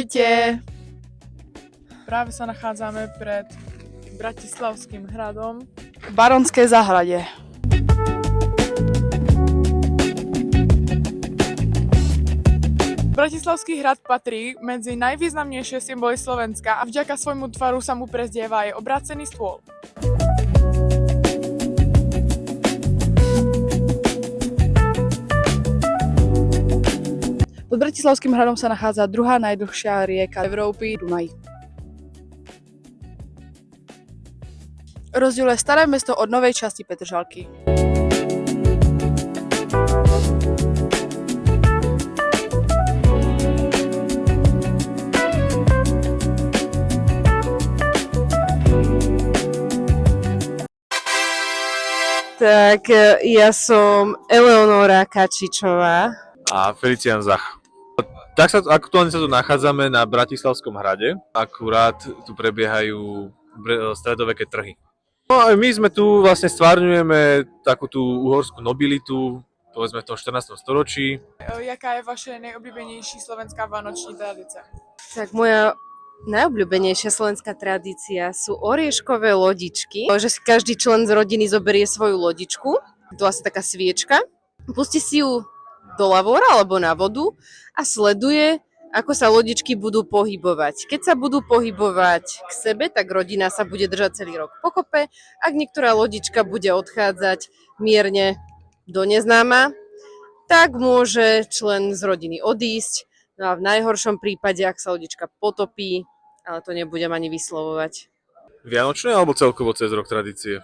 Ahojte! Práve sa nachádzame pred Bratislavským hradom v Baronskej záhrade. Bratislavský hrad patrí medzi najvýznamnejšie symboly Slovenska a vďaka svojmu tvaru sa mu prezdieva aj obrácený stôl. Pod Bratislavským hradom sa nachádza druhá najdlhšia rieka Európy, Dunaj. Rozdieluje staré mesto od novej časti Petržalky. Tak ja som Eleonora Kačičová. A Felicián Zach. Aktuálne sa tu nachádzame na Bratislavskom hrade. Akurát tu prebiehajú stredoveké trhy. No a my sme tu vlastne stvárňujeme takú tú uhorskú nobilitu, povedzme v tom 14. storočí. Jaká je vaša najobľúbenejší slovenská vánočná tradícia? Tak moja najobľúbenejšia slovenská tradícia sú orieškové lodičky. Že si každý člen z rodiny zoberie svoju lodičku. Je to asi taká sviečka. Pustí si ju do lavora alebo na vodu a sleduje, ako sa lodičky budú pohybovať. Keď sa budú pohybovať k sebe, tak rodina sa bude držať celý rok pokope. Ak niektorá lodička bude odchádzať mierne do neznáma, tak môže člen z rodiny odísť. No a v najhoršom prípade, ak sa lodička potopí, ale to nebudem ani vyslovovať. Vianočné alebo celkovo cez rok tradície?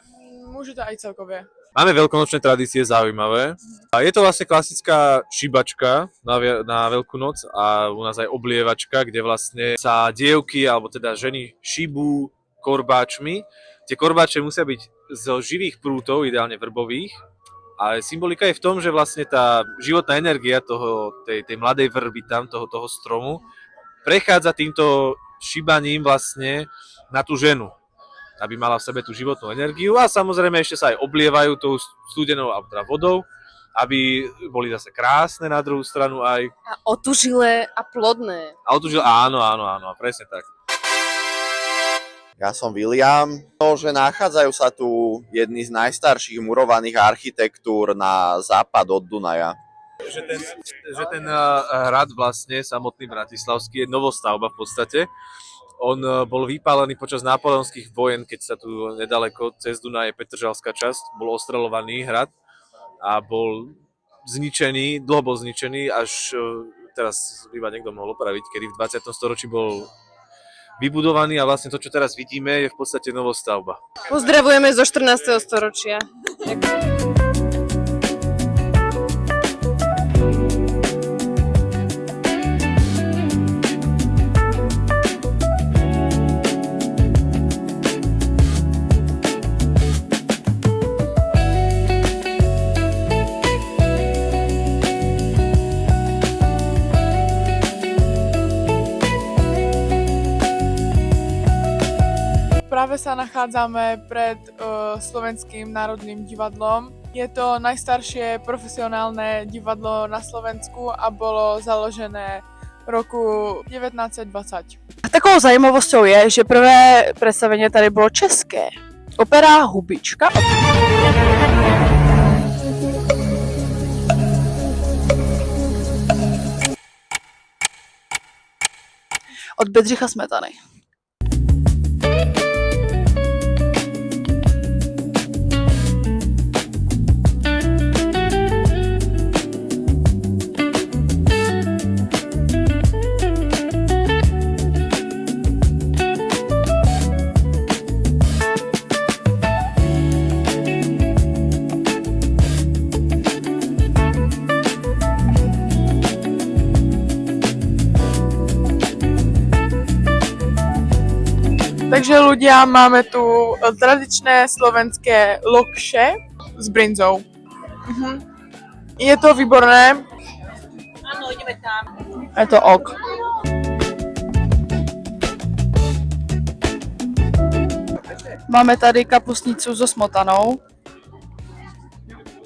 Môže to aj celkové. Máme veľkonočné tradície zaujímavé. A je to vlastne klasická šibačka na Veľkú noc a u nás aj oblievačka, kde vlastne sa dievky alebo teda ženy šibú korbáčmi. Tie korbáče musia byť zo živých prútov, ideálne vrbových. A symbolika je v tom, že vlastne tá životná energia tej mladej vrby tam, toho stromu, prechádza týmto šibaním vlastne na tú ženu, aby mala v sebe tú životnú energiu a samozrejme ešte sa aj oblievajú tou studenou alebo teda vodou, aby boli zase krásne na druhú stranu aj. A otužilé a plodné. Áno, presne tak. Ja som William. Že nachádzajú sa tu jedny z najstarších murovaných architektúr na západ od Dunaja. Že ten hrad vlastne, samotný bratislavský, je novostavba v podstate. On bol vypálený počas napoleonských vojen, keď sa tu nedaleko cez Dunaj Petržalská časť, bol ostreľovaný hrad a bol zničený, dlho bol zničený, až teraz iba niekto mohol opraviť, kedy v 20. storočí bol vybudovaný a vlastne to, čo teraz vidíme, je v podstate novostavba. Pozdravujeme zo 14. storočia. Práve sa nachádzame pred Slovenským národným divadlom. Je to najstaršie profesionálne divadlo na Slovensku a bolo založené v roku 1920. Takou zajímavosťou je, že prvé predstavenie tady bolo české. Opera Hubička. Od Bedřicha Smetany. Takže ľudia, máme tu tradičné slovenské lokše s brinzou. Je to výborné. Áno, ideme tam. Je to ok. Máme tady kapustnicu so smotanou.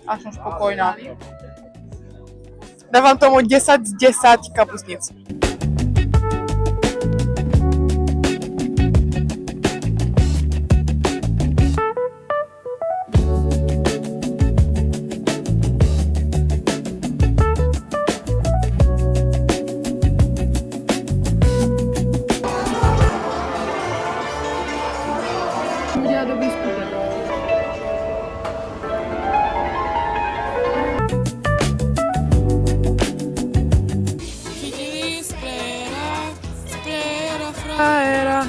A som spokojná. Dávam tomu 10 z 10 kapustnic. Era.